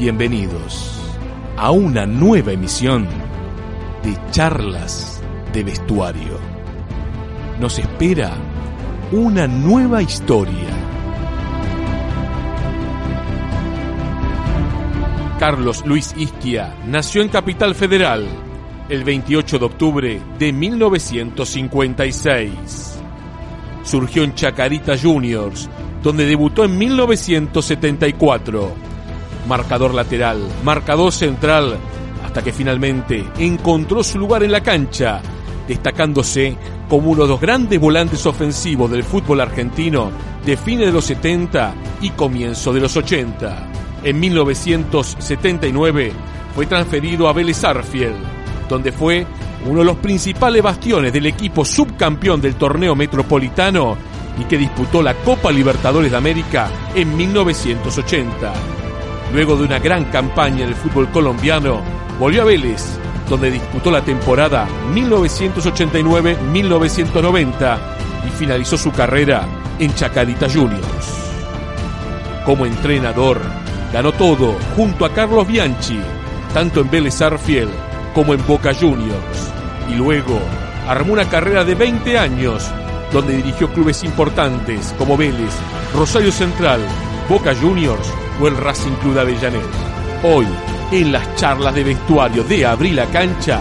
Bienvenidos a una nueva emisión de Charlas de Vestuario. Nos espera una nueva historia. Carlos Luis Isquia nació en Capital Federal el 28 de octubre de 1956. Surgió en Chacarita Juniors, donde debutó en 1974. Marcador lateral, marcador central, hasta que finalmente encontró su lugar en la cancha, destacándose como uno de los grandes volantes ofensivos del fútbol argentino de fines de los 70 y comienzo de los 80. En 1979 fue transferido a Vélez Sarsfield, donde fue uno de los principales bastiones del equipo subcampeón del torneo metropolitano y que disputó la Copa Libertadores de América en 1980. Luego de una gran campaña en el fútbol colombiano, volvió a Vélez, donde disputó la temporada 1989-1990 y finalizó su carrera en Chacarita Juniors. Como entrenador, ganó todo junto a Carlos Bianchi, tanto en Vélez Sarsfield como en Boca Juniors, y luego armó una carrera de 20 años, donde dirigió clubes importantes como Vélez, Rosario Central, Boca Juniors o el Racing Club de Avellaneda. Hoy, en las charlas de vestuario de Abrí la Cancha,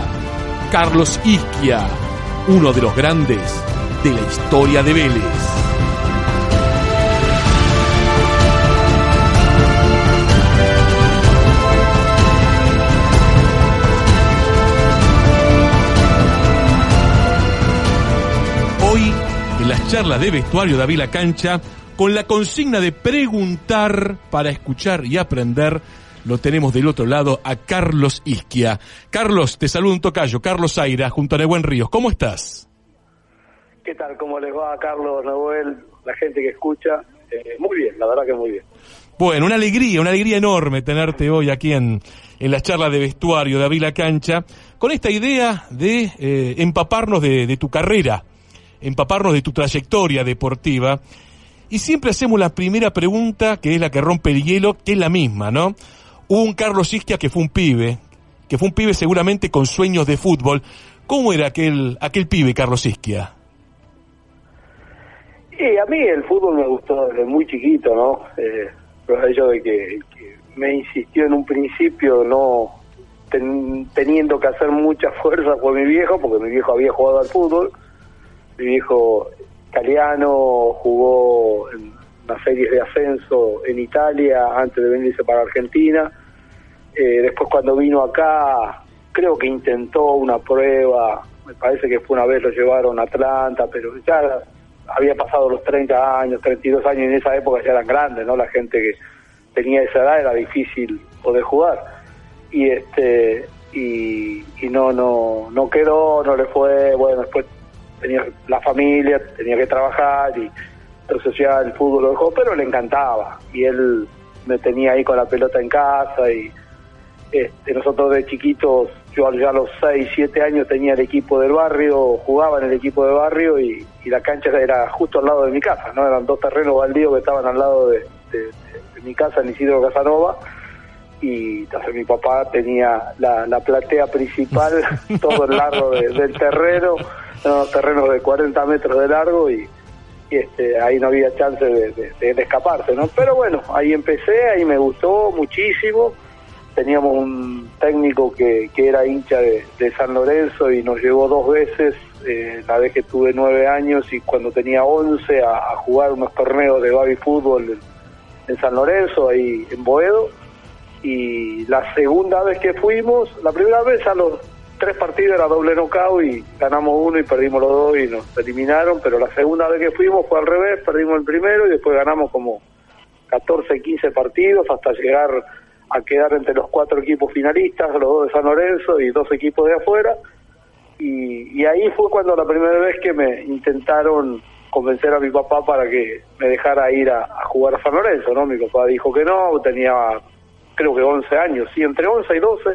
Carlos Isquia, uno de los grandes de la historia de Vélez. Hoy, en las charlas de vestuario de Abrí la Cancha, con la consigna de preguntar para escuchar y aprender, lo tenemos del otro lado a Carlos Isquia. Carlos, te saluda un tocayo, Carlos Zaira, junto a Nehuen Ríos. ¿Cómo estás? ¿Qué tal? ¿Cómo les va, Carlos, Nehuen, la gente que escucha? Muy bien, la verdad que muy bien. Bueno, una alegría enorme tenerte hoy aquí en la charla de vestuario de Abrí la Cancha, con esta idea de empaparnos de tu carrera, empaparnos de tu trayectoria deportiva. Y siempre hacemos la primera pregunta, que es la que rompe el hielo, que es la misma, ¿no? Hubo un Carlos Isquia que fue un pibe seguramente con sueños de fútbol. ¿Cómo era aquel pibe, Carlos Isquia? A mí el fútbol me gustó desde muy chiquito, ¿no? Pero el hecho de que me insistió en un principio, no teniendo que hacer mucha fuerza por mi viejo, porque mi viejo había jugado al fútbol. Mi viejo italiano, jugó en unas series de ascenso en Italia antes de venirse para Argentina. Después cuando vino acá, creo que intentó una prueba, me parece que fue una vez, lo llevaron a Atlanta, pero ya había pasado los 30 años, 32 años, y en esa época ya eran grandes, ¿no? La gente que tenía esa edad era difícil poder jugar. Y no quedó, no le fue, bueno, después tenía la familia, tenía que trabajar, y entonces ya el fútbol lo dejó, pero le encantaba, y él me tenía ahí con la pelota en casa, y nosotros de chiquitos, yo ya a los 6, 7 años tenía el equipo del barrio, jugaba en el equipo del barrio, y la cancha era justo al lado de mi casa, ¿no? Eran 2 terrenos baldíos que estaban al lado de mi casa, en Isidro Casanova, y entonces mi papá tenía la platea principal, todo el largo del terreno, unos terrenos de 40 metros de largo, y ahí no había chance de escaparse, ¿no? Pero bueno, ahí empecé, ahí me gustó muchísimo. Teníamos un técnico que era hincha de San Lorenzo y nos llevó 2 veces, la vez que tuve 9 años y cuando tenía 11, a jugar unos torneos de baby fútbol en San Lorenzo, ahí en Boedo. Y la segunda vez que fuimos, la primera vez a los 3 partidos era doble knockout y ganamos 1 y perdimos los 2 y nos eliminaron, pero la segunda vez que fuimos fue al revés, perdimos el primero y después ganamos como 14, 15 partidos hasta llegar a quedar entre los 4 equipos finalistas, los 2 de San Lorenzo y 2 equipos de afuera, y ahí fue cuando la primera vez que me intentaron convencer a mi papá para que me dejara ir a jugar a San Lorenzo, ¿no? Mi papá dijo que no, tenía creo que 11 años, sí, entre 11 y 12,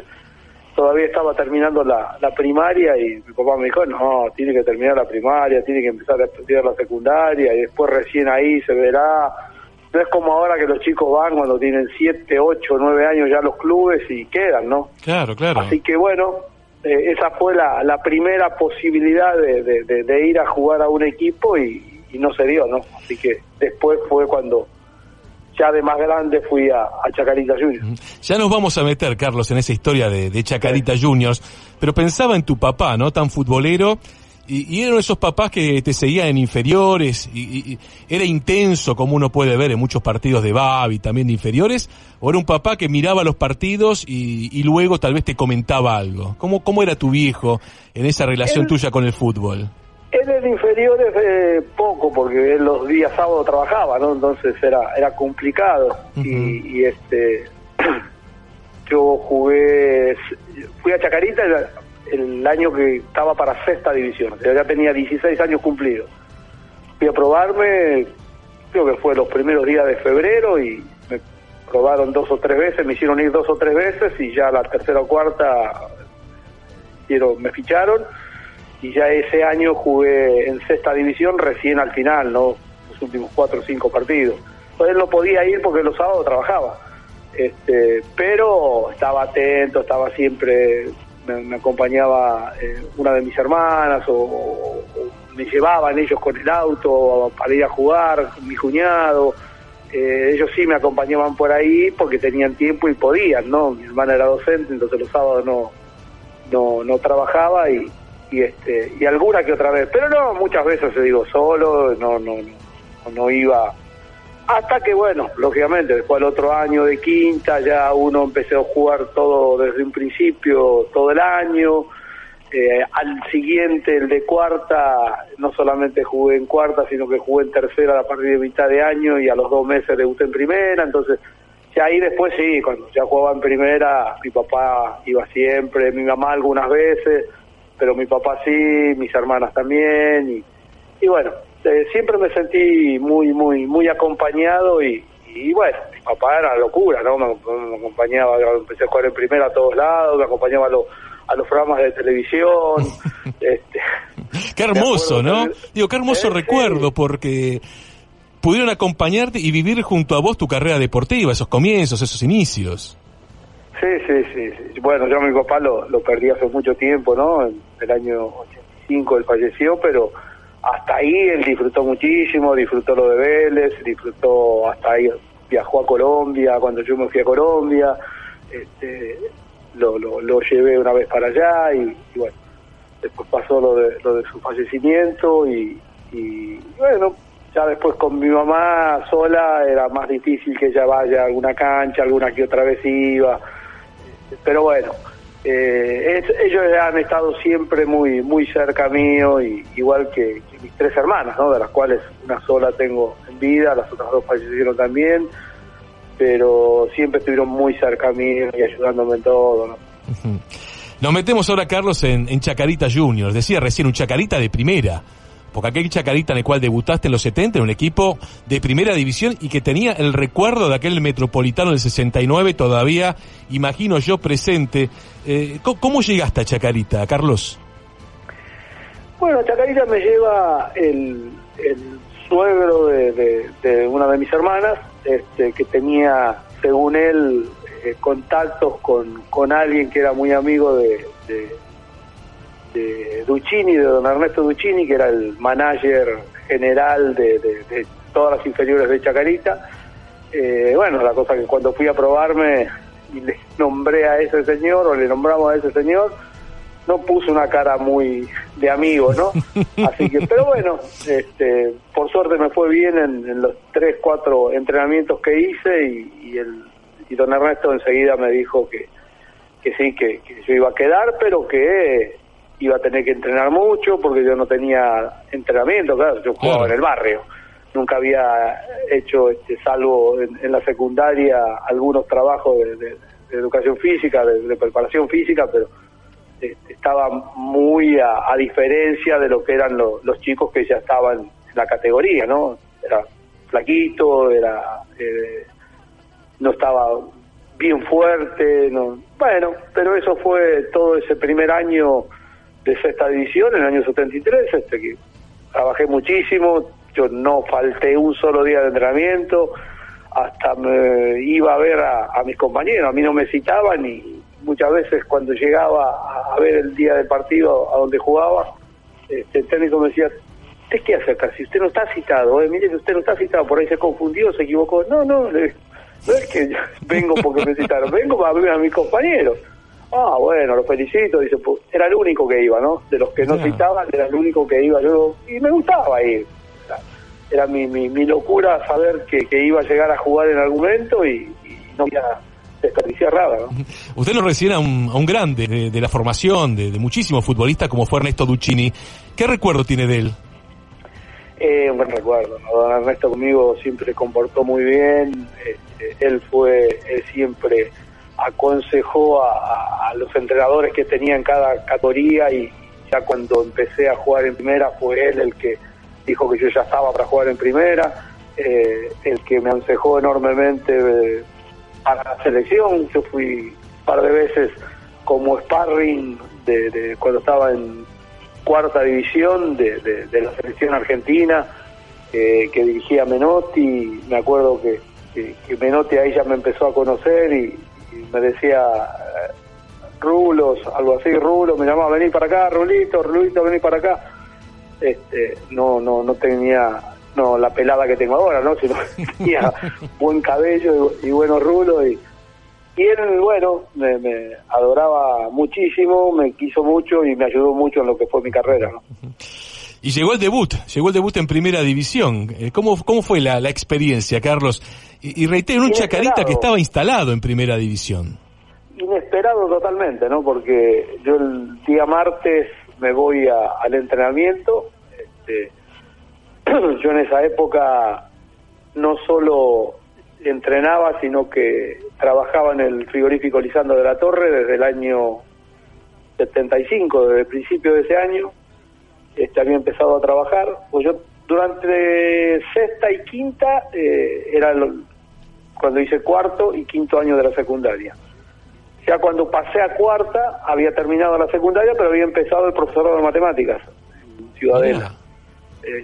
todavía estaba terminando la primaria, y mi papá me dijo, no, tiene que terminar la primaria, tiene que empezar a estudiar la secundaria, y después recién ahí se verá. no es como ahora que los chicos van cuando tienen 7, 8, 9 años ya a los clubes y quedan, ¿no? Claro. Así que bueno, esa fue la primera posibilidad de ir a jugar a un equipo y no se dio, ¿no? Así que después fue cuando ya de más grande fui a Chacarita Juniors. Ya nos vamos a meter, Carlos, en esa historia de Chacarita Juniors, pero pensaba en tu papá, ¿no? Tan futbolero, y eran esos papás que te seguían en inferiores, y era intenso, como uno puede ver en muchos partidos de Babi, también de inferiores, o era un papá que miraba los partidos y luego tal vez te comentaba algo. ¿Cómo era tu viejo en esa relación tuya con el fútbol? Él en inferiores poco, porque él los días sábados trabajaba, ¿no? Entonces era complicado. Uh-huh. Y yo fui a Chacarita el año que estaba para sexta división, o sea, ya tenía 16 años cumplidos. Fui a probarme, creo que fue los primeros días de febrero, y me probaron 2 o 3 veces, me hicieron ir 2 o 3 veces, y ya la tercera o cuarta me ficharon. Y ya ese año jugué en sexta división recién al final, ¿no? Los últimos 4 o 5 partidos. Entonces él no podía ir porque los sábados trabajaba. Pero estaba atento, estaba siempre, me acompañaba una de mis hermanas o me llevaban ellos con el auto para ir a jugar, mi cuñado. Ellos sí me acompañaban por ahí porque tenían tiempo y podían, ¿no? Mi hermana era docente, entonces los sábados no trabajaba y alguna que otra vez, pero no, muchas veces solo, no iba, hasta que bueno, lógicamente, después del otro año de quinta, ya uno empezó a jugar todo desde un principio, todo el año, al siguiente, el de cuarta, no solamente jugué en cuarta, sino que jugué en tercera a partir de mitad de año, y a los 2 meses debuté en primera, entonces, ya ahí después sí, cuando ya jugaba en primera, mi papá iba siempre, mi mamá algunas veces, pero mi papá sí, mis hermanas también, y bueno, siempre me sentí muy acompañado, y bueno, mi papá era locura, ¿no? Me acompañaba, empecé a jugar en primera a todos lados, me acompañaba a los programas de televisión. Qué hermoso, ¿no? Digo, qué hermoso recuerdo, porque pudieron acompañarte y vivir junto a vos tu carrera deportiva, esos comienzos, esos inicios. Sí. Bueno, yo a mi papá lo perdí hace mucho tiempo, ¿no? En el año 85 él falleció, pero hasta ahí él disfrutó muchísimo, disfrutó lo de Vélez, disfrutó hasta ahí, viajó a Colombia, cuando yo me fui a Colombia, lo llevé una vez para allá, y bueno, después pasó lo de su fallecimiento, y bueno, ya después con mi mamá sola era más difícil que ella vaya a alguna cancha, alguna que otra vez iba. Pero bueno, ellos han estado siempre muy cerca mío, y igual que mis 3 hermanas, ¿no? De las cuales una sola tengo en vida, las otras 2 fallecieron también, pero siempre estuvieron muy cerca mío y ayudándome en todo, ¿no? Uh-huh. Nos metemos ahora, Carlos, en Chacarita Juniors. Decía recién, un Chacarita de primera, porque aquel Chacarita en el cual debutaste en los 70, en un equipo de primera división, y que tenía el recuerdo de aquel Metropolitano del 69 todavía, imagino yo, presente. ¿Cómo llegaste a Chacarita, Carlos? Bueno, a Chacarita me lleva el suegro de una de mis hermanas, que tenía, según él, contactos con alguien que era muy amigo de Duccini, de don Ernesto Duccini, que era el manager general de todas las inferiores de Chacarita. Bueno, la cosa que cuando fui a probarme y le nombré a ese señor, o le nombramos a ese señor, no puso una cara muy de amigo, ¿no? Así que, pero bueno, por suerte me fue bien en los 3, 4 entrenamientos que hice, y don Ernesto enseguida me dijo que sí, que yo iba a quedar, pero que iba a tener que entrenar mucho, porque yo no tenía entrenamiento, claro, yo jugaba en el barrio, nunca había hecho, salvo en la secundaria, algunos trabajos de educación física, de preparación física, pero estaba muy a diferencia de lo que eran los chicos que ya estaban en la categoría, ¿no? Era flaquito, no estaba bien fuerte, no. Bueno, pero eso fue todo ese primer año de sexta división, en el año 73, que trabajé muchísimo, yo no falté un solo día de entrenamiento, hasta me iba a ver a mis compañeros. A mí no me citaban y muchas veces cuando llegaba a ver el día del partido a donde jugaba, el técnico me decía: ¿usted qué hace acá? Si usted no está citado, mire que usted no está citado, por ahí se confundió, se equivocó. No es que yo vengo porque me citaron, vengo para ver a mis compañeros. Ah, bueno, lo felicito, dice, pues, era el único que iba, ¿no? De los que no citaban, era el único que iba yo, y me gustaba ir. Era mi locura saber que iba a llegar a jugar en algún momento y no iba a desperdiciar nada, ¿no? Usted lo recibe a un grande de la formación, de muchísimos futbolistas, como fue Ernesto Duccini. ¿Qué recuerdo tiene de él? Un buen recuerdo, ¿no? Don Ernesto conmigo siempre comportó muy bien. Él siempre aconsejó a los entrenadores que tenía en cada categoría, y ya cuando empecé a jugar en primera fue él el que dijo que yo ya estaba para jugar en primera, el que me aconsejó enormemente para la selección. Yo fui un par de veces como sparring de cuando estaba en cuarta división de la selección argentina, que dirigía Menotti. Me acuerdo que Menotti ahí ya me empezó a conocer y me decía Rulos, algo así, Rulo, me llamaba: vení para acá, Rulito, vení para acá. No tenía la pelada que tengo ahora, ¿no? Sino tenía buen cabello y buenos rulos, y él, bueno, me adoraba muchísimo, me quiso mucho y me ayudó mucho en lo que fue mi carrera, ¿no? Y llegó el debut en primera división. ¿Cómo fue la experiencia, Carlos? Y reitero, un Chacarita que estaba instalado en primera división. Inesperado totalmente, ¿no? Porque yo el día martes me voy al entrenamiento. Yo en esa época no solo entrenaba, sino que trabajaba en el frigorífico Lisandro de la Torre desde el año 75, desde el principio de ese año. Había empezado a trabajar, pues yo durante sexta y quinta cuando hice cuarto y quinto año de la secundaria. Ya cuando pasé a cuarta había terminado la secundaria, pero había empezado el profesorado de matemáticas en Ciudadela.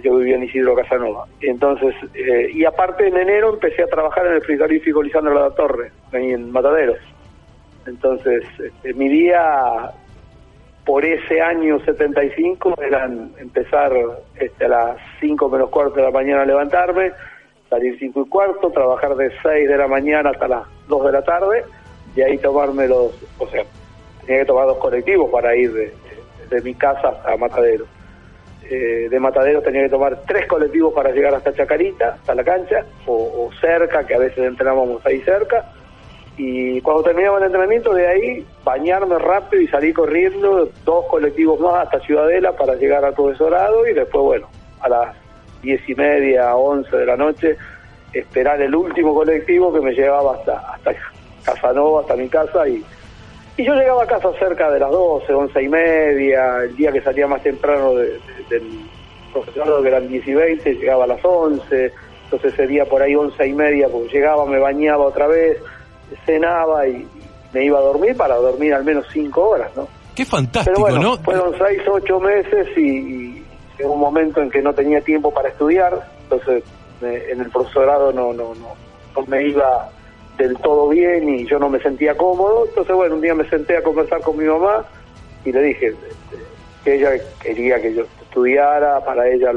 Yo vivía en Isidro Casanova. Entonces, y aparte en enero empecé a trabajar en el frigorífico Lisandro de la Torre, ahí en Mataderos. Entonces, mi día por ese año 75 eran empezar a las 5 menos cuarto de la mañana a levantarme, salir 5 y cuarto, trabajar de 6 de la mañana hasta las 2 de la tarde, y ahí tomarme tenía que tomar 2 colectivos para ir de mi casa hasta Mataderos. De Mataderos tenía que tomar 3 colectivos para llegar hasta Chacarita, hasta la cancha, o cerca, que a veces entrenábamos ahí cerca. Y cuando terminaba el entrenamiento, de ahí bañarme rápido y salir corriendo 2 colectivos más hasta Ciudadela para llegar al profesorado, y después, bueno, a las 10:30, 11 de la noche, esperar el último colectivo que me llevaba hasta Casanova, hasta mi casa, y yo llegaba a casa cerca de las 12, 11:30, el día que salía más temprano del profesorado, que eran 10:20, llegaba a las 11, entonces ese día por ahí 11:30, pues llegaba, me bañaba otra vez, cenaba y me iba a dormir, para dormir al menos 5 horas, ¿no? Qué fantástico, pero bueno, ¿no? Fueron 6, 8 meses y llegó un momento en que no tenía tiempo para estudiar, entonces en el profesorado no me iba del todo bien y yo no me sentía cómodo. Entonces, bueno, un día me senté a conversar con mi mamá y le dije que ella quería que yo estudiara. Para ella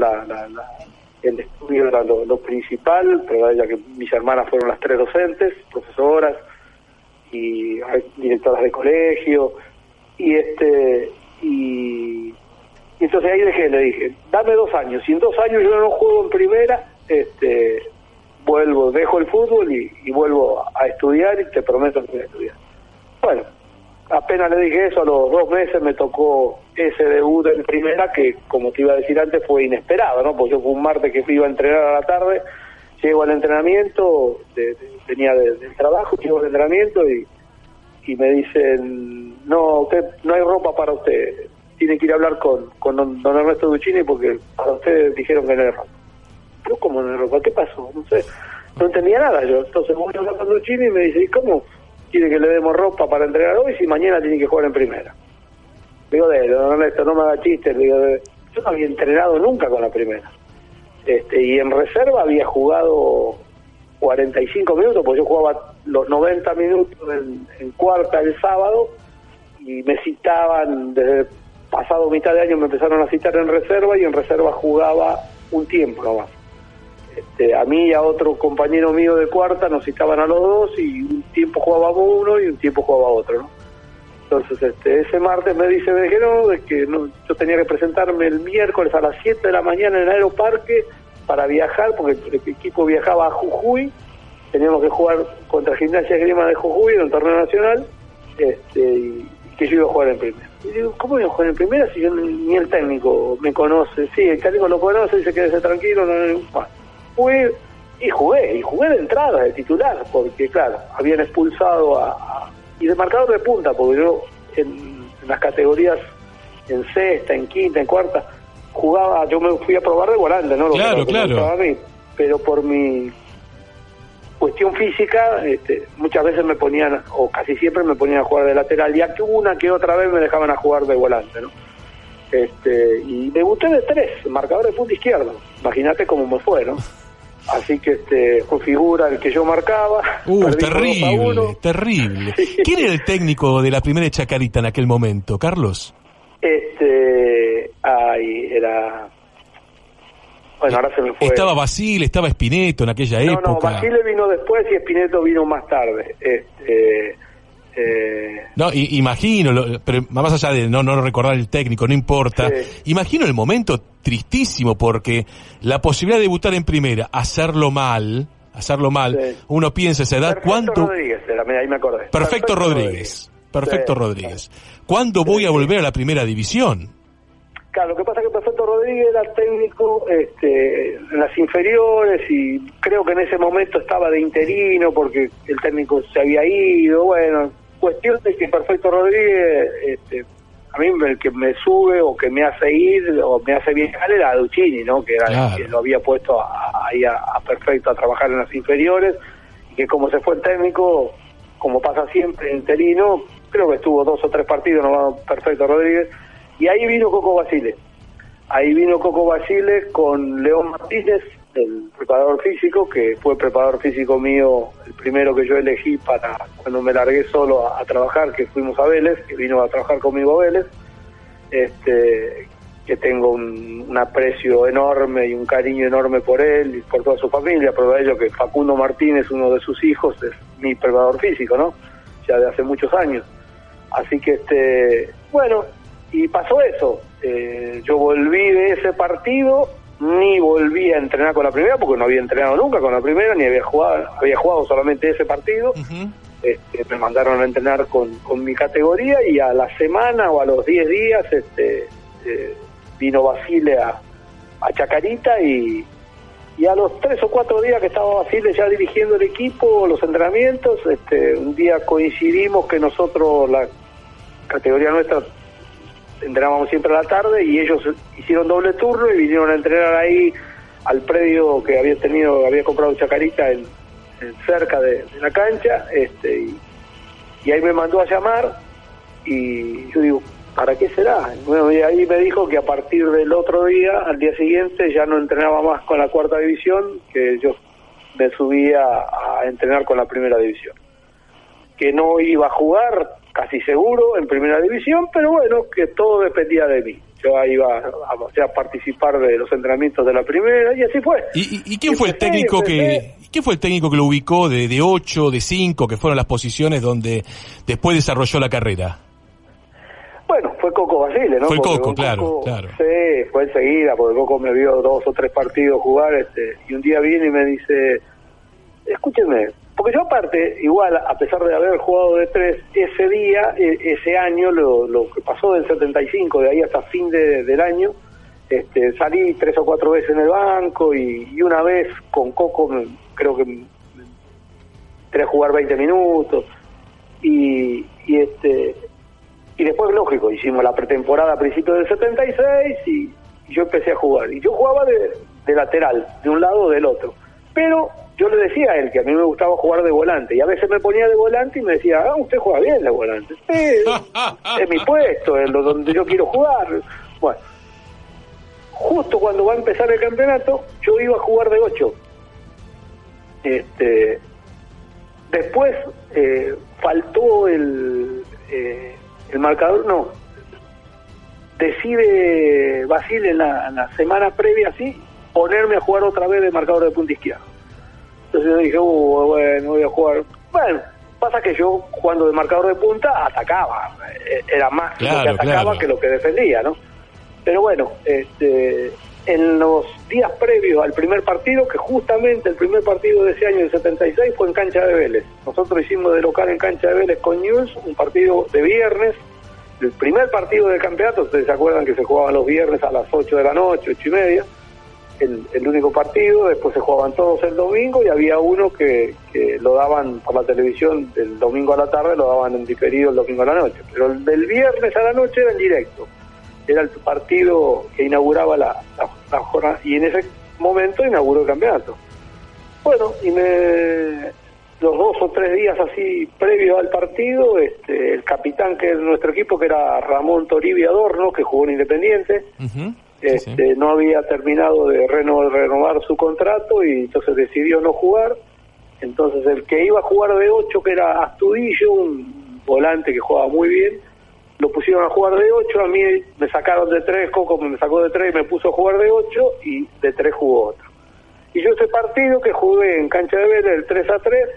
el estudio era lo principal, pero ella, que mis hermanas fueron las 3 docentes, profesoras y directoras de colegio, y entonces ahí le dije, dame 2 años, si en 2 años yo no juego en primera, vuelvo, dejo el fútbol y vuelvo a estudiar, y te prometo que voy a estudiar. Bueno, apenas le dije eso, a los 2 meses me tocó ese debut en primera, que, como te iba a decir antes, fue inesperado, ¿no? Porque yo fue un martes que iba a entrenar a la tarde, llego al entrenamiento, venía del trabajo, llego al entrenamiento y me dicen, no hay ropa para usted, tiene que ir a hablar con don Ernesto Duccini porque para usted dijeron que no hay ropa. Pero ¿cómo no hay ropa? ¿Qué pasó? No sé, no entendía nada yo. Entonces voy a hablar con Duccini y me dice, ¿y cómo quiere que le demos ropa para entrenar hoy si mañana tiene que jugar en primera? Digo, don Ernesto, no me haga chistes. Digo, yo no había entrenado nunca con la primera. Y en reserva había jugado 45 minutos, porque yo jugaba los 90 minutos en cuarta el sábado, y me citaban desde pasado mitad de año, me empezaron a citar en reserva, y en reserva jugaba un tiempo nomás. A mí y a otro compañero mío de cuarta nos citaban a los dos, y un tiempo jugábamos uno y un tiempo jugaba otro, ¿no? Entonces ese martes me dice de que no, yo tenía que presentarme el miércoles a las 7 de la mañana en el Aeroparque para viajar, porque el equipo viajaba a Jujuy, teníamos que jugar contra Gimnasia Esgrima de Jujuy en un torneo nacional, y que yo iba a jugar en primera. Y digo, ¿cómo iba a jugar en primera si yo ni el técnico me conoce? Sí, el técnico lo conoce, dice quédese tranquilo, bueno, fui y jugué de entrada, de titular, porque claro, habían expulsado y de marcador de punta, porque yo en las categorías en sexta, en quinta, en cuarta, jugaba, yo me fui a probar de volante, ¿no? Claro. A mí, pero por mi cuestión física, muchas veces me ponían, o casi siempre me ponían a jugar de lateral, ya que una que otra vez me dejaban a jugar de volante, ¿no? Y debuté de 3, marcador de punta izquierdo, imagínate cómo me fue, ¿no? Así que fue figura el que yo marcaba. Terrible. Sí. ¿Quién era el técnico de la primera de Chacarita en aquel momento, Carlos? Era... Bueno, ahora se me fue. ¿Estaba Basile, estaba Spineto en aquella época? No, Basile vino después y Spineto vino más tarde. No, imagino, pero más allá de no recordar el técnico, no importa. Sí. Imagino el momento tristísimo, porque la posibilidad de debutar en primera, hacerlo mal, sí. Uno piensa a esa edad, ¿cuánto? Rodríguez era, mira, ahí me acordé. Perfecto Rodríguez. Sí. ¿Cuándo voy a volver a la primera división? Claro, lo que pasa es que Perfecto Rodríguez era técnico en las inferiores, y creo que en ese momento estaba de interino porque el técnico se había ido. Bueno, cuestión de que Perfecto Rodríguez, a mí el que me sube o que me hace ir o me hace viajar era Duccini, ¿no? Que era el que lo había puesto ahí a Perfecto a trabajar en las inferiores, y que como se fue el técnico, como pasa siempre, interino, creo que estuvo 2 o 3 partidos nomás Perfecto Rodríguez. Y ahí vino Coco Basile. Con León Martínez, el preparador físico, que fue preparador físico mío, el primero que yo elegí para cuando me largué solo a trabajar, que fuimos a Vélez, que vino a trabajar conmigo a Vélez, que tengo un aprecio enorme y un cariño enorme por él y por toda su familia. Prueba de ello que Facundo Martínez, uno de sus hijos, es mi preparador físico, ¿no? Ya de hace muchos años. Así que, bueno... Y pasó eso, yo volví de ese partido, ni volví a entrenar con la primera, porque no había entrenado nunca con la primera, ni había jugado solamente ese partido. Uh-huh. Me mandaron a entrenar con mi categoría, y a la semana o a los 10 días vino Basile a Chacarita, y a los 3 o 4 días que estaba Basile ya dirigiendo el equipo, los entrenamientos, un día coincidimos que nosotros, la categoría nuestra, entrenábamos siempre a la tarde, y ellos hicieron doble turno y vinieron a entrenar ahí al predio que había comprado Chacarita en cerca de la cancha, y ahí me mandó a llamar, y yo digo, ¿para qué será? Bueno, y ahí me dijo que a partir del otro día, al día siguiente, ya no entrenaba más con la cuarta división, que yo me subía a entrenar con la primera división, que no iba a jugar casi seguro en primera división, pero bueno, que todo dependía de mí. Yo iba a participar de los entrenamientos de la primera, y así fue. ¿Y quién fue el técnico quién fue el técnico que lo ubicó de 8, de 5, que fueron las posiciones donde después desarrolló la carrera? Bueno, fue Coco Basile, ¿no? Fue Coco, claro. Sí, fue enseguida, porque Coco me vio 2 o 3 partidos jugar, y un día viene y me dice, escúcheme, porque yo aparte, igual, a pesar de haber jugado de 3, ese día, ese año, lo que pasó del 75, de ahí hasta fin del año, salí 3 o 4 veces en el banco, y una vez con Coco, creo que entré a jugar 20 minutos, y después, lógico, hicimos la pretemporada a principios del 76, y yo empecé a jugar, y yo jugaba de lateral, de un lado o del otro, pero yo le decía a él que a mí me gustaba jugar de volante, y a veces me ponía de volante y me decía, usted juega bien de volante. Es mi puesto, es donde yo quiero jugar. Bueno, justo cuando va a empezar el campeonato, yo iba a jugar de 8. Después faltó el marcador, no. Decide Basile en la semana previa, así, ponerme a jugar otra vez de marcador de punta izquierda. Entonces yo dije, bueno, voy a jugar. Bueno, pasa que yo jugando de marcador de punta atacaba, era más lo que atacaba que lo que defendía, ¿no? Pero bueno, en los días previos al primer partido, que justamente el primer partido de ese año, el 76, fue en cancha de Vélez. Nosotros hicimos de local en cancha de Vélez con Newell's, un partido de viernes, el primer partido del campeonato. Ustedes se acuerdan que se jugaban los viernes a las 8 de la noche, 8:30, el único partido. Después se jugaban todos el domingo y había uno que lo daban por la televisión el domingo a la tarde, lo daban en diferido el domingo a la noche, pero el del viernes a la noche era en directo. Era el partido que inauguraba la jornada, y en ese momento inauguró el campeonato. Bueno, y los 2 o 3 días así previo al partido, el capitán que es nuestro equipo, que era Ramón Toribia Adorno, que jugó en Independiente, no había terminado de renovar su contrato y entonces decidió no jugar. Entonces el que iba a jugar de 8, que era Astudillo, un volante que jugaba muy bien, lo pusieron a jugar de 8, a mí me sacaron de 3, Coco me sacó de 3 y me puso a jugar de 8, y de 3 jugó otro. Y yo ese partido que jugué en cancha de Vélez, el 3-3,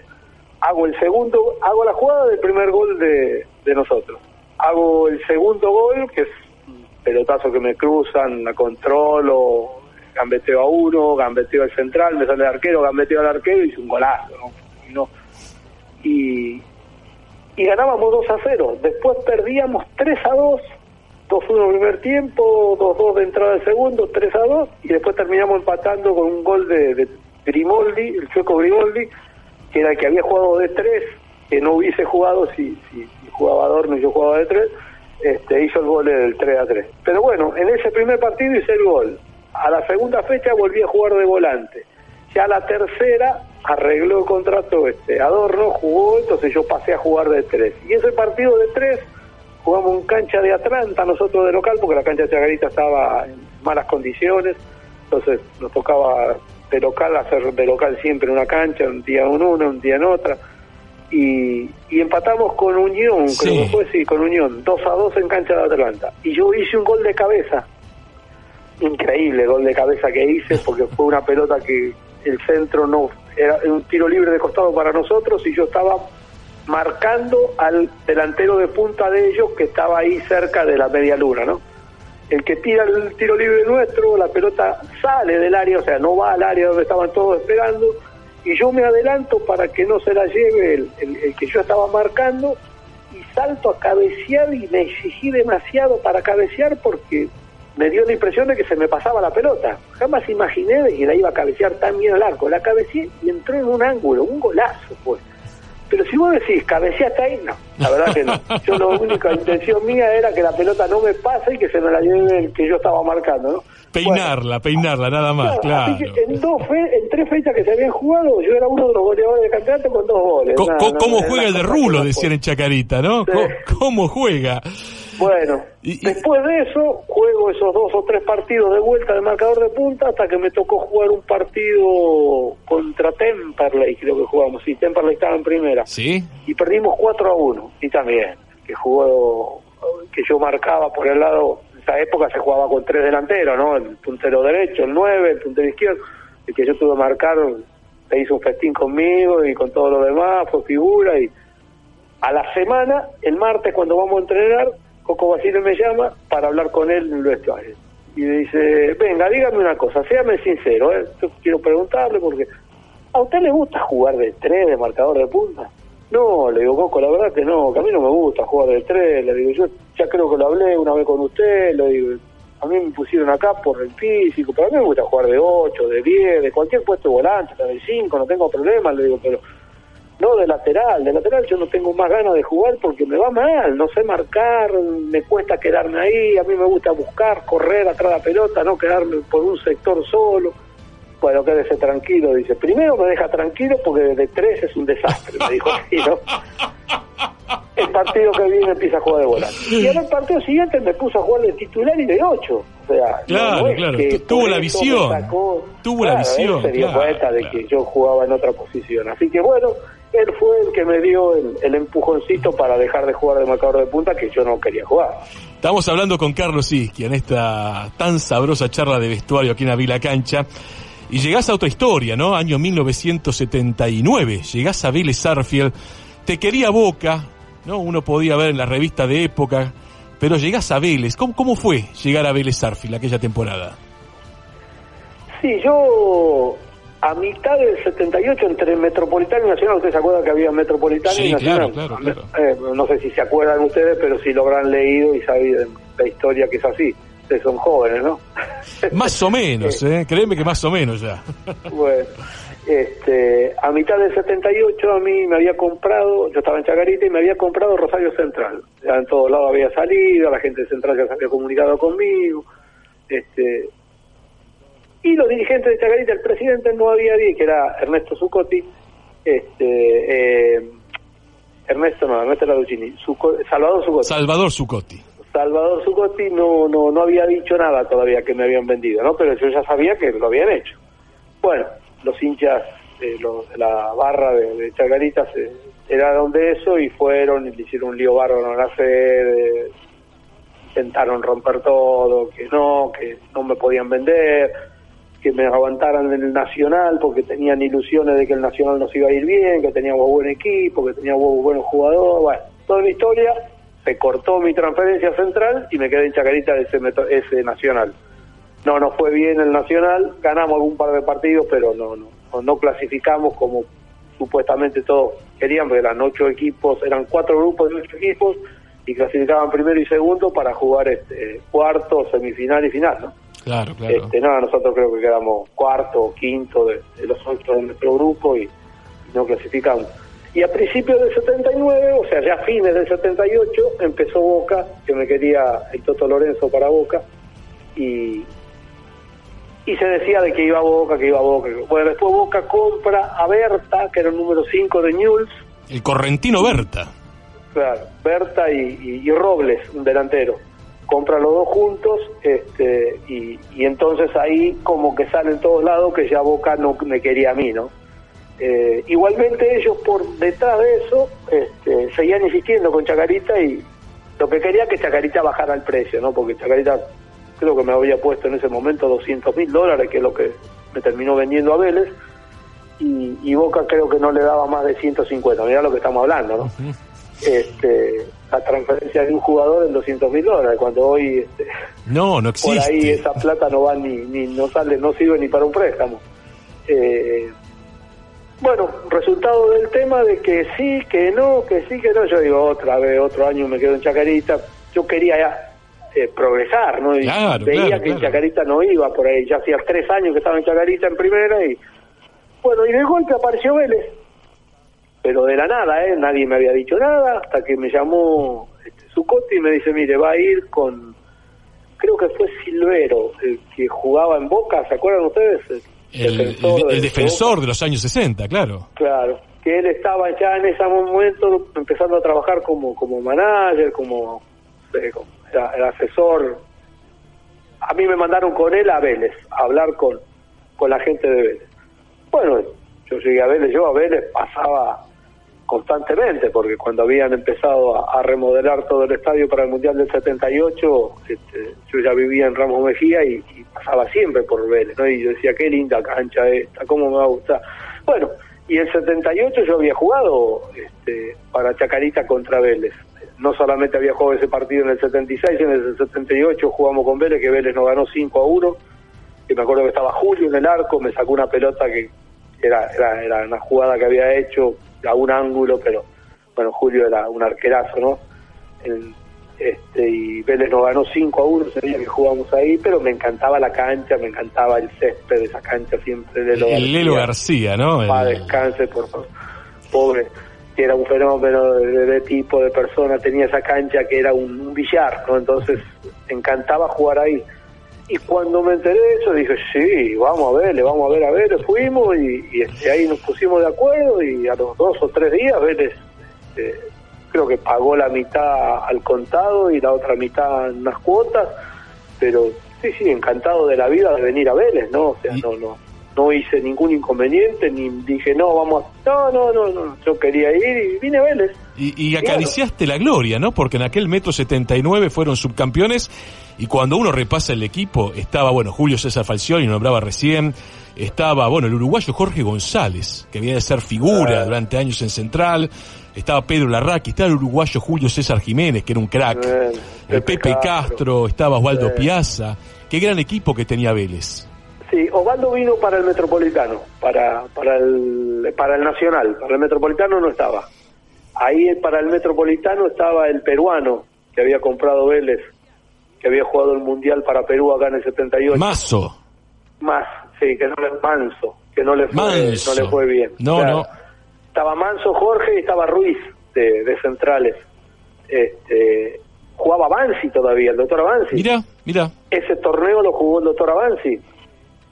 hago la jugada del primer gol de nosotros. Hago el segundo gol, que es un pelotazo que me cruzan, la controlo, gambeteo a uno, gambeteo al central, me sale el arquero, gambeteo al arquero y hice un golazo, ¿no? Y ganábamos 2-0. Después perdíamos 3-2, 2-1 primer tiempo, 2-2 de entrada del segundo, 3-2, y después terminamos empatando con un gol de Grimoldi, el sueco Grimoldi, que era el que había jugado de 3, que no hubiese jugado si jugaba Adorno y yo jugaba de 3, hizo el gol del 3-3. Pero bueno, en ese primer partido hice el gol. A la segunda fecha volví a jugar de volante. Ya la tercera arregló el contrato Adorno, jugó, entonces yo pasé a jugar de 3. Y ese partido de 3 jugamos en cancha de Atlanta, nosotros de local, porque la cancha de Chacarita estaba en malas condiciones, entonces nos tocaba de local hacer de local siempre en una cancha, un día en una, un día en otra. Y empatamos con Unión, creo que fue, con Unión, 2-2 en cancha de Atlanta. Y yo hice un gol de cabeza, increíble gol de cabeza que hice, porque fue una pelota que el centro no, era un tiro libre de costado para nosotros, y yo estaba marcando al delantero de punta de ellos, que estaba ahí cerca de la media luna, ¿no? El que tira el tiro libre nuestro, la pelota sale del área, o sea, no va al área donde estaban todos esperando, y yo me adelanto para que no se la lleve el que yo estaba marcando, y salto a cabecear, y me exigí demasiado para cabecear porque me dio la impresión de que se me pasaba la pelota. Jamás imaginé de que la iba a cabecear tan bien al arco. La cabeceé y entró en un ángulo, un golazo, pues. Pero si vos decís, cabeceaste ahí, no, la verdad que no. Yo la única intención mía era que la pelota no me pase y que se me la lleve el que yo estaba marcando, ¿no? Peinarla, nada más, claro. Así que en 3 fechas que se habían jugado, yo era uno de los goleadores del campeonato con 2 goles. ¿Cómo juega el de Rulo? Decían en Chacarita, ¿no? Sí. ¿Cómo juega? Bueno, después de eso, juego esos 2 o 3 partidos de vuelta de marcador de punta, hasta que me tocó jugar un partido contra Temperley, creo que jugamos. Sí, Temperley estaba en primera. ¿Sí? Y perdimos 4-1. Y también, que yo marcaba por el lado. En esa época se jugaba con 3 delanteros, ¿no? El puntero derecho, el 9, el puntero izquierdo. El que yo tuve que marcar, se hizo un festín conmigo y con todo lo demás, fue figura. Y a la semana, el martes, cuando vamos a entrenar, Coco Basile me llama para hablar con él en el vestuario. Y me dice, venga, dígame una cosa, séame sincero, yo quiero preguntarle, porque ¿a usted le gusta jugar de 3, de marcador de punta? No, le digo, Coco, la verdad que no, que a mí no me gusta jugar de 3, le digo, yo ya creo que lo hablé una vez con usted, le digo, a mí me pusieron acá por el físico, pero a mí me gusta jugar de 8, de 10, de cualquier puesto de volante, de 5, no tengo problema, le digo, pero no de lateral yo no tengo más ganas de jugar porque me va mal, no sé marcar, me cuesta quedarme ahí, a mí me gusta buscar, correr atrás de la pelota, no quedarme por un sector solo. Bueno, quédese tranquilo, dice, primero me deja tranquilo porque de 3 es un desastre, me dijo así, ¿no? partido que viene empieza a jugar de volante. Y en el partido siguiente me puso a jugar de titular y de 8. O sea, claro, claro. Tuvo la visión. Tuvo la visión. Él se dio cuenta de que yo jugaba en otra posición. Así que bueno, él fue el que me dio el empujoncito para dejar de jugar de marcador de punta, que yo no quería jugar. Estamos hablando con Carlos Ischia en esta tan sabrosa charla de vestuario aquí en Avila Cancha. Y llegás a otra historia, ¿no? Año 1979. Llegás a Vélez Sarsfield. Te quería Boca, ¿no? Uno podía ver en la revista de época, pero llegás a Vélez. ¿Cómo fue llegar a Vélez Sarsfield aquella temporada? Sí, yo a mitad del 78 entre Metropolitano y Nacional, ustedes se acuerdan que había Metropolitano y Nacional. Claro. No sé si se acuerdan ustedes, pero si lo habrán leído y sabido la historia que es así. Ustedes son jóvenes, ¿no? Más o menos, créeme que más o menos ya. Bueno, a mitad del 78 a mí me había comprado, yo estaba en Chacarita y me había comprado Rosario Central. Ya en todos lados había salido, la gente de Central ya se había comunicado conmigo, y los dirigentes de Chacarita, el presidente no había dicho, que era Ernesto Zucotti, Ernesto Laducini, Salvador Zucotti no había dicho nada todavía que me habían vendido, ¿no? Pero yo ya sabía que lo habían hecho. Bueno, los hinchas de la barra de Chacarita se enteraron de eso y fueron y le hicieron un lío bárbaro en la sede, intentaron romper todo, que no me podían vender, que me aguantaran en el Nacional porque tenían ilusiones de que el Nacional nos iba a ir bien, que teníamos buen equipo, que teníamos buenos jugadores. Bueno, toda la historia. Se cortó mi transferencia Central y me quedé en Chacarita de ese Nacional. No fue bien el Nacional, ganamos algún par de partidos, pero no clasificamos como supuestamente todos querían, porque eran 8 equipos, eran 4 grupos de 8 equipos y clasificaban primero y segundo para jugar cuarto, semifinal y final, ¿no? Claro. Nosotros creo que quedamos cuarto o quinto de los 8 de nuestro grupo y no clasificamos. Y a principios del 79, o sea, ya a fines del 78, empezó Boca, que me quería el Toto Lorenzo para Boca, y se decía de que iba a Boca. Bueno, después Boca compra a Berta, que era el número 5 de Newell's. El correntino Berta. Claro, Berta y Robles, un delantero. Compra los dos juntos, y entonces ahí como que sale en todos lados que ya Boca no me quería a mí, ¿no? Igualmente ellos por detrás de eso seguían insistiendo con Chacarita y lo que quería que Chacarita bajara el precio, ¿no? Porque Chacarita creo que me había puesto en ese momento $200,000, que es lo que me terminó vendiendo a Vélez, y Boca creo que no le daba más de 150. Mirá lo que estamos hablando, ¿no? Uh-huh. La transferencia de un jugador en $200,000, cuando hoy no existe. Por ahí esa plata no va no sale, no sirve ni para un préstamo. Bueno, resultado del tema de que sí, que no. Yo digo, otra vez, otro año me quedo en Chacarita. Yo quería progresar, ¿no? Y veía que en Chacarita no iba por ahí. Ya hacía 3 años que estaba en Chacarita en primera y... Bueno, y de golpe apareció Vélez. Pero de la nada, nadie me había dicho nada, hasta que me llamó Zucotti y me dice, mire, va a ir con... Creo que fue Silvero, el que jugaba en Boca, ¿se acuerdan ustedes? El defensor de los años 60, claro. Claro, que él estaba ya en ese momento empezando a trabajar como manager, como era asesor. A mí me mandaron con él a Vélez, a hablar con la gente de Vélez. Bueno, yo llegué a Vélez pasaba constantemente, porque cuando habían empezado a remodelar todo el estadio para el Mundial del 78, yo ya vivía en Ramos Mejía y pasaba siempre por Vélez, ¿no? Y yo decía, qué linda cancha esta, cómo me va a gustar. Bueno, y el 78 yo había jugado para Chacarita contra Vélez. No solamente había jugado ese partido en el 76, en el 78 jugamos con Vélez, que Vélez nos ganó 5-1, y me acuerdo que estaba Julio en el arco, me sacó una pelota que era una jugada que había hecho a un ángulo, pero bueno, Julio era un arquerazo, ¿no? Y Vélez nos ganó 5-1 ese día que jugamos ahí, pero me encantaba la cancha, me encantaba el césped de esa cancha siempre. El Lelo García, ¿no? Descanse, por favor. Pobre, que era un fenómeno de tipo, de persona, tenía esa cancha que era un billar, ¿no? Entonces me encantaba jugar ahí. Y cuando me enteré de eso, dije, sí, vamos a ver, fuimos y ahí nos pusimos de acuerdo y a los 2 o 3 días Vélez creo que pagó la mitad al contado y la otra mitad en unas cuotas, pero sí, encantado de la vida de venir a Vélez, ¿no? O sea, no hice ningún inconveniente, ni dije, no, yo quería ir y vine a Vélez. Y acariciaste la gloria, ¿no? Porque en aquel metro 79 fueron subcampeones, y cuando uno repasa el equipo, estaba, Julio César Falcioni, nombraba recién, estaba, el uruguayo Jorge González, que había de ser figura durante años en Central, estaba Pedro Larraqui, estaba el uruguayo Julio César Jiménez, que era un crack, Pepe Castro, estaba Osvaldo Piazza, qué gran equipo que tenía Vélez. Sí, Osvaldo vino para el Metropolitano, para el Nacional, para el Metropolitano no estaba. Ahí para el Metropolitano estaba el peruano que había comprado Vélez, que había jugado el Mundial para Perú acá en el 78. Manso, que no le fue bien. No. Estaba Manso Jorge y estaba Ruiz de centrales. Jugaba Avanzi todavía, el doctor Avanzi. Mira. Ese torneo lo jugó el doctor Avanzi.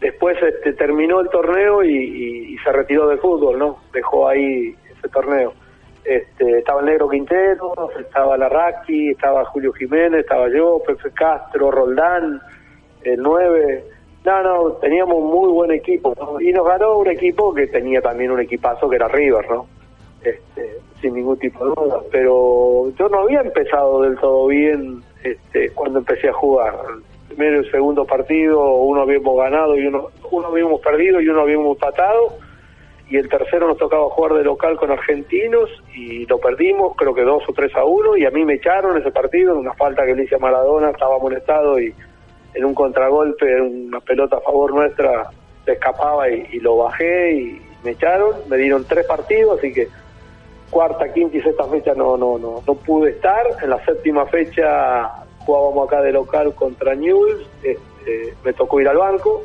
Después terminó el torneo y se retiró del fútbol, ¿no? Dejó ahí ese torneo. Estaba el Negro Quintero, estaba Larraqui, estaba Julio Jiménez, estaba yo, Pepe Castro, Roldán, el 9. No, teníamos un muy buen equipo, ¿no? Y nos ganó un equipo que tenía también un equipazo que era River, ¿no? Sin ningún tipo de duda. Pero yo no había empezado del todo bien cuando empecé a jugar. El primero y el segundo partido, uno habíamos ganado y uno habíamos perdido y uno habíamos empatado. Y el tercero nos tocaba jugar de local con Argentinos y lo perdimos, creo que 2 o 3-1, y a mí me echaron ese partido, en una falta que le hice a Maradona, estaba amonestado y en un contragolpe, una pelota a favor nuestra, se escapaba y lo bajé y me echaron, me dieron 3 partidos, así que cuarta, quinta y sexta fecha no pude estar. En la séptima fecha jugábamos acá de local contra Newell's, me tocó ir al banco.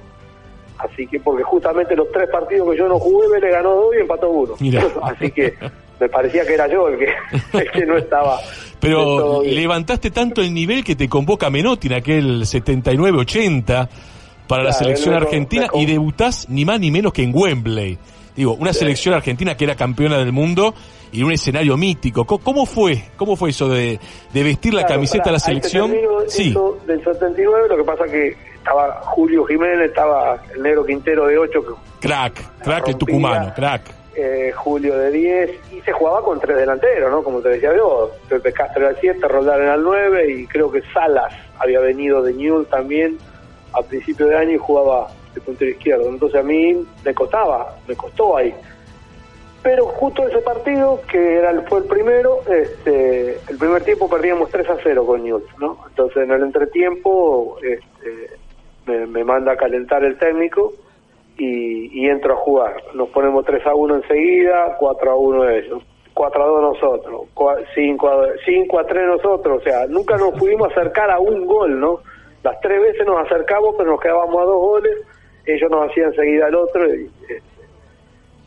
Así que, porque justamente los 3 partidos que yo no jugué, Vélez ganó 2 y empató 1. Así que me parecía que era yo el que no estaba. Pero levantaste tanto el nivel que te convoca Menotti en aquel 79-80 para la selección argentina y debutás ni más ni menos que en Wembley. Digo, una selección argentina que era campeona del mundo y un escenario mítico. ¿Cómo fue eso de vestir la camiseta de la selección? Eso del 79, lo que pasa que estaba Julio Jiménez, estaba el Negro Quintero de 8. Crack el tucumano, crack. Julio de 10, y se jugaba con 3 delanteros, ¿no? Como te decía yo, Pepe Castro era el 7, Roldán era el 9, y creo que Salas había venido de Newell's también a principio de año y jugaba de puntero izquierdo. Entonces a mí me costó ahí. Pero justo ese partido, que fue el primero, el primer tiempo perdíamos 3-0 con Newell's, ¿no? Entonces en el entretiempo me manda a calentar el técnico y entro a jugar. Nos ponemos 3-1 enseguida, 4-1 ellos, 4-2 nosotros, 5-3 nosotros. O sea, nunca nos pudimos acercar a un gol, ¿no? Las 3 veces nos acercamos, pero nos quedábamos a 2 goles. Ellos nos hacían enseguida el otro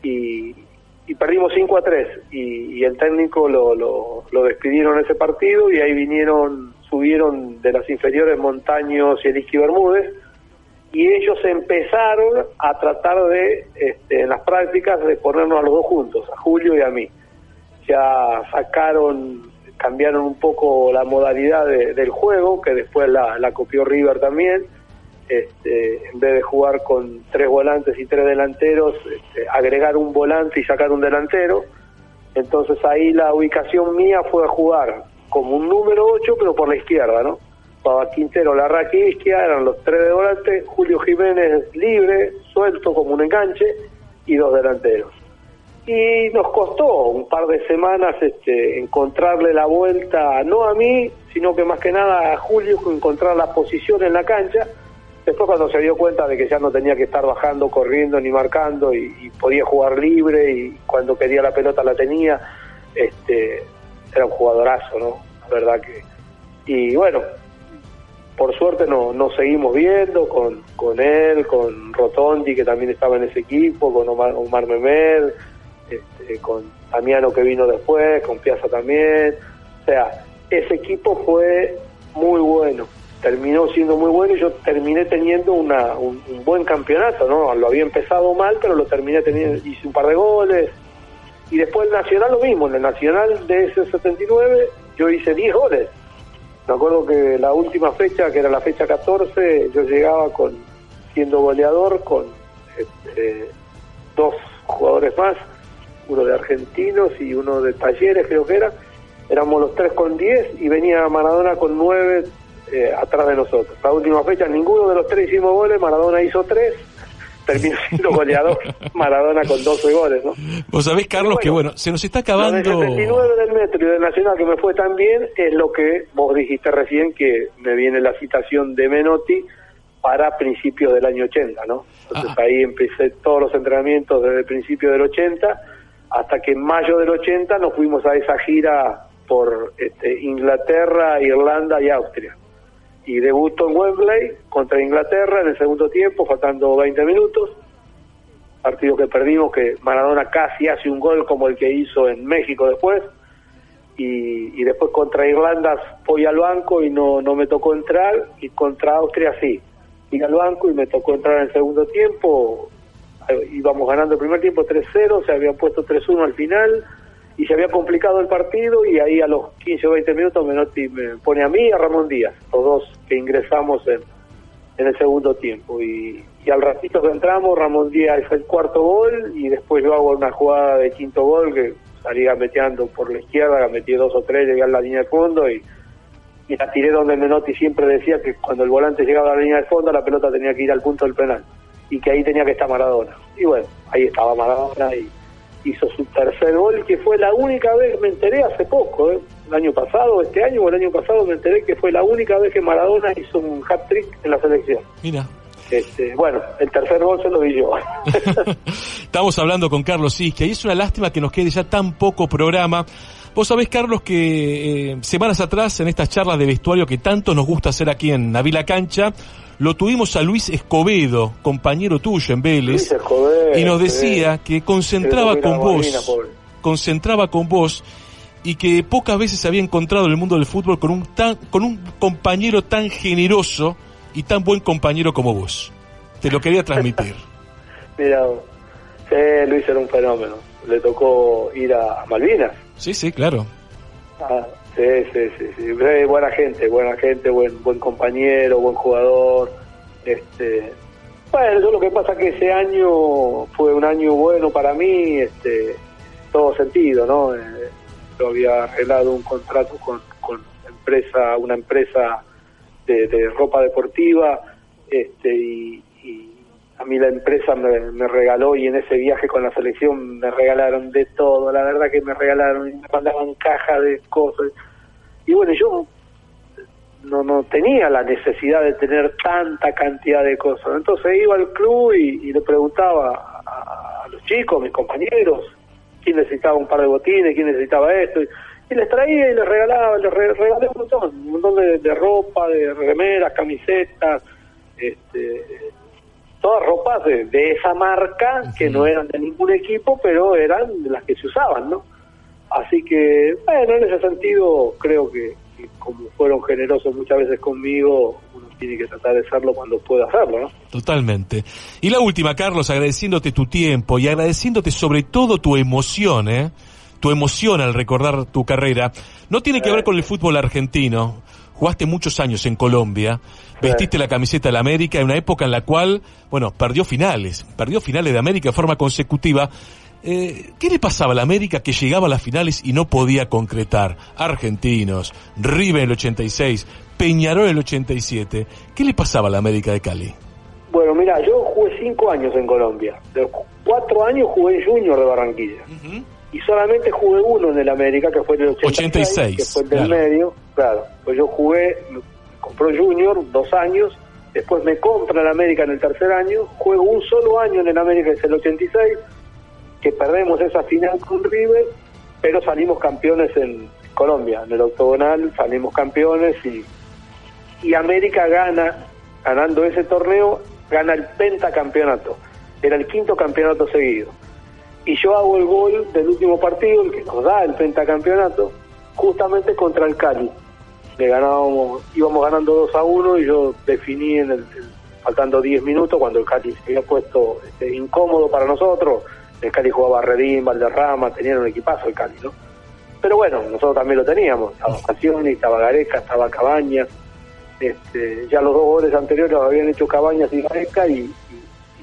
y perdimos 5-3 y el técnico lo despidieron en ese partido, y ahí subieron de las inferiores Montaños y Eliski Bermúdez, y ellos empezaron a tratar de, en las prácticas, de ponernos a los 2 juntos, a Julio y a mí. Ya cambiaron un poco la modalidad del juego, que después la copió River también. En vez de jugar con 3 volantes y 3 delanteros, agregar un volante y sacar un delantero. Entonces ahí la ubicación mía fue a jugar como un número 8, pero por la izquierda, ¿no? Estaba Quintero, Larraqui, Isquia, eran los 3 de volante, Julio Jiménez libre, suelto como un enganche, y 2 delanteros. Y nos costó un par de semanas encontrarle la vuelta, no a mí, sino que más que nada a Julio, encontrar la posición en la cancha. Después, cuando se dio cuenta de que ya no tenía que estar bajando, corriendo ni marcando, y podía jugar libre, y cuando quería la pelota la tenía, era un jugadorazo, ¿no? La verdad que... Y bueno, por suerte nos seguimos viendo con él, con Rotondi, que también estaba en ese equipo, con Omar Mehmed, con Damiano, que vino después, con Piazza también. O sea, ese equipo fue muy bueno. Terminó siendo muy bueno y yo terminé teniendo un buen campeonato, ¿no? Lo había empezado mal, pero lo terminé teniendo, hice un par de goles, Y después el Nacional lo mismo, en el Nacional de ese 79 yo hice 10 goles. Me acuerdo que la última fecha, que era la fecha 14, yo llegaba siendo goleador con 2 jugadores más, uno de Argentinos y uno de Talleres creo que era. Éramos los 3 con 10 y venía Maradona con 9 atrás de nosotros. La última fecha ninguno de los 3 hicimos goles, Maradona hizo 3, terminó siendo goleador Maradona con 12 goles, ¿no? Vos sabés, Carlos, que bueno, se nos está acabando... Lo del 79 del Metro y del Nacional, que me fue tan bien, es lo que vos dijiste recién, que me viene la citación de Menotti para principios del año 80, ¿no? Entonces ahí empecé todos los entrenamientos desde el principio del 80, hasta que en mayo del 80 nos fuimos a esa gira por Inglaterra, Irlanda y Austria. Y debuto en Wembley contra Inglaterra en el segundo tiempo, faltando 20 minutos. Partido que perdimos, que Maradona casi hace un gol como el que hizo en México después. Y después contra Irlanda voy al banco y no me tocó entrar. Y contra Austria sí. Fui al banco y me tocó entrar en el segundo tiempo. Íbamos ganando el primer tiempo 3-0, se había puesto 3-1 al final. Y se había complicado el partido y ahí a los 15 o 20 minutos Menotti me pone a mí y a Ramón Díaz, los dos que ingresamos en el segundo tiempo. Y al ratito que entramos, Ramón Díaz hizo el cuarto gol y después yo hago una jugada de quinto gol que salía metiendo por la izquierda, metí 2 o 3, llegué a la línea de fondo y la tiré donde Menotti siempre decía que cuando el volante llegaba a la línea de fondo la pelota tenía que ir al punto del penal y que ahí tenía que estar Maradona. Y bueno, ahí estaba Maradona y hizo su tercer gol, que fue la única vez, me enteré hace poco, el año pasado, este año o el año pasado me enteré que fue la única vez que Maradona hizo un hat-trick en la selección. Mira. Bueno, el tercer gol se lo di yo. Estamos hablando con Carlos Isquia y es una lástima que nos quede ya tan poco programa. Vos sabés, Carlos, que semanas atrás, en estas charlas de vestuario que tanto nos gusta hacer aquí en Naví la Cancha, lo tuvimos a Luis Escobedo, compañero tuyo en Vélez, y nos decía que concentraba con vos y que pocas veces se había encontrado en el mundo del fútbol con un compañero tan generoso y tan buen compañero como vos. Te lo quería transmitir. Mira, Luis era un fenómeno. Le tocó ir a Malvinas. Sí, claro. Sí. Buena gente, buen compañero, buen jugador. Bueno, yo lo que pasa es que ese año fue un año bueno para mí, todo sentido, ¿no? Yo había arreglado un contrato con una empresa de ropa deportiva, y a mí la empresa me regaló, y en ese viaje con la selección me regalaron de todo, la verdad que me regalaron, me mandaban cajas de cosas, y bueno, yo no tenía la necesidad de tener tanta cantidad de cosas, entonces iba al club y le preguntaba a los chicos, a mis compañeros, quién necesitaba un par de botines, quién necesitaba esto, y les traía y les regalaba, regalé un montón de ropa, de remeras, camisetas, todas ropas de esa marca, que no eran de ningún equipo, pero eran de las que se usaban, ¿no? Así que, bueno, en ese sentido, creo que como fueron generosos muchas veces conmigo, uno tiene que tratar de serlo cuando pueda hacerlo, ¿no? Totalmente. Y la última, Carlos, agradeciéndote tu tiempo y agradeciéndote sobre todo tu emoción, tu emoción al recordar tu carrera. No tiene que ver con el fútbol argentino. Jugaste muchos años en Colombia, vestiste la camiseta de la América en una época en la cual, bueno, perdió finales de América de forma consecutiva. ¿Qué le pasaba a la América que llegaba a las finales y no podía concretar? Argentinos, River en el 86, Peñarol en el 87. ¿Qué le pasaba a la América de Cali? Bueno, mira, yo jugué 5 años en Colombia. De 4 años jugué en Junior de Barranquilla. Uh-huh. Y solamente jugué uno en el América, que fue en el 86, que fue el del medio. Claro, pues yo jugué, me compró Junior 2 años, después me compra el América en el tercer año, juego un solo año en el América, que es el 86, que perdemos esa final con River, pero salimos campeones en Colombia, en el octogonal salimos campeones y América ganando ese torneo, gana el pentacampeonato, era el 5º campeonato seguido. Y yo hago el gol del último partido, el que nos da el pentacampeonato, justamente contra el Cali. Íbamos ganando 2-1 y yo definí faltando 10 minutos, cuando el Cali se había puesto incómodo para nosotros, El Cali jugaba Redín, Valderrama, tenían un equipazo el Cali, ¿no? Pero bueno, nosotros también lo teníamos. Estaba Facioni, estaba Gareca, estaba Cabañas. Ya los 2 goles anteriores los habían hecho Cabañas y Gareca, y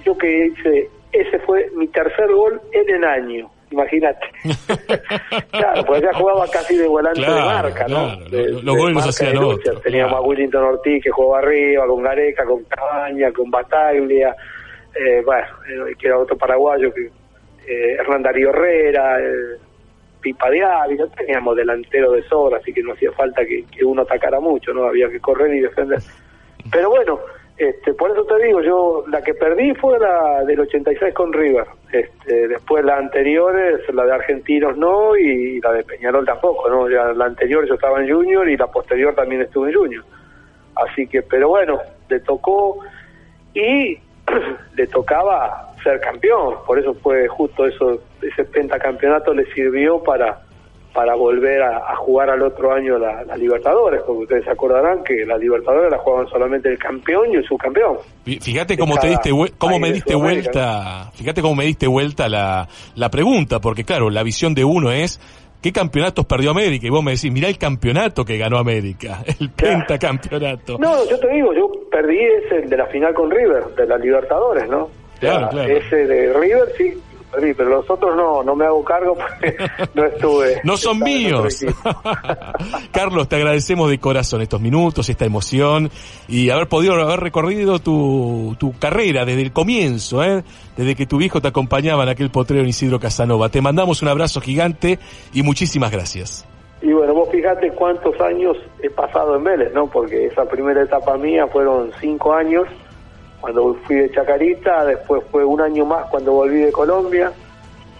yo que hice, ese fue mi tercer gol en el año, imagínate. Claro, pues ya jugaba casi de volante de marca, ¿no? Claro, los goles los hacían otros. Teníamos a Willington Ortiz, que jugaba arriba, con Gareca, con Cabañas, con Bataglia, que era otro paraguayo, Hernán Darío Herrera, Pipa de Ávila. Teníamos delantero de sobra, así que no hacía falta que uno atacara mucho, no había que correr y defender. Pero bueno, por eso te digo, yo la que perdí fue la del 86 con River. Después las anteriores, la de Argentinos no, y la de Peñarol tampoco, ¿no? Ya la anterior yo estaba en Junior y la posterior también estuve en Junior. Así que, pero bueno, le tocó y le tocaba ser campeón, por eso fue justo eso, ese pentacampeonato le sirvió para volver a jugar al otro año la Libertadores, porque ustedes se acordarán que la Libertadores la jugaban solamente el campeón y el subcampeón. Fíjate cómo me diste vuelta, fíjate cómo me diste vuelta la pregunta, porque claro, la visión de uno es ¿qué campeonatos perdió América? Y vos me decís, mirá el campeonato que ganó América, el pentacampeonato. No, yo te digo, yo perdí ese de la final con River, de la Libertadores, ¿no? Claro. Ese de River sí perdí, pero los otros no me hago cargo porque no estuve. No son míos. Carlos, te agradecemos de corazón estos minutos, esta emoción y haber recorrido tu carrera desde el comienzo, desde que tu viejo te acompañaba en aquel potrero en Isidro Casanova. Te mandamos un abrazo gigante y muchísimas gracias. Y bueno, vos fíjate cuántos años he pasado en Vélez, ¿no? Porque esa primera etapa mía fueron 5 años cuando fui de Chacarita, después fue 1 año más cuando volví de Colombia,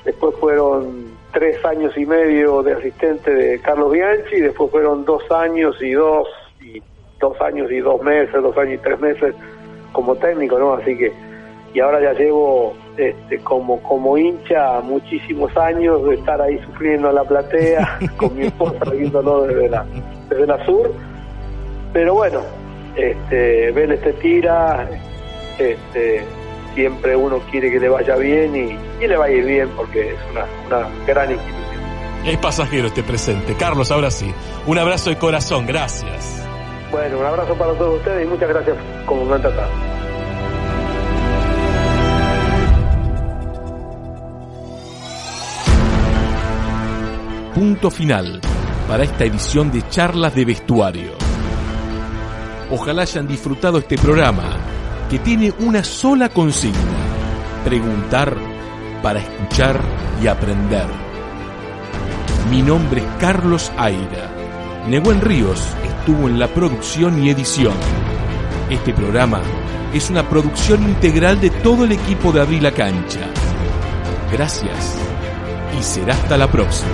después fueron 3 años y medio de asistente de Carlos Bianchi, y después fueron 2 años y 2 años y 2 meses, 2 años y 3 meses como técnico, ¿no? Así que, y ahora ya llevo como hincha muchísimos años de estar ahí sufriendo en la platea con mi esposa viéndolo desde la sur. Pero bueno, Vélez te tira, siempre uno quiere que le vaya bien y le va a ir bien porque es una gran institución. Es pasajero este presente. Carlos, ahora sí, un abrazo de corazón, gracias. Bueno, un abrazo para todos ustedes y muchas gracias como me han tratado. Punto final para esta edición de Charlas de Vestuario. Ojalá hayan disfrutado este programa, que tiene una sola consigna: preguntar para escuchar y aprender. Mi nombre es Carlos Aira. Nehuen Ríos estuvo en la producción y edición. Este programa es una producción integral de todo el equipo de Abrí la Cancha. Gracias y será hasta la próxima.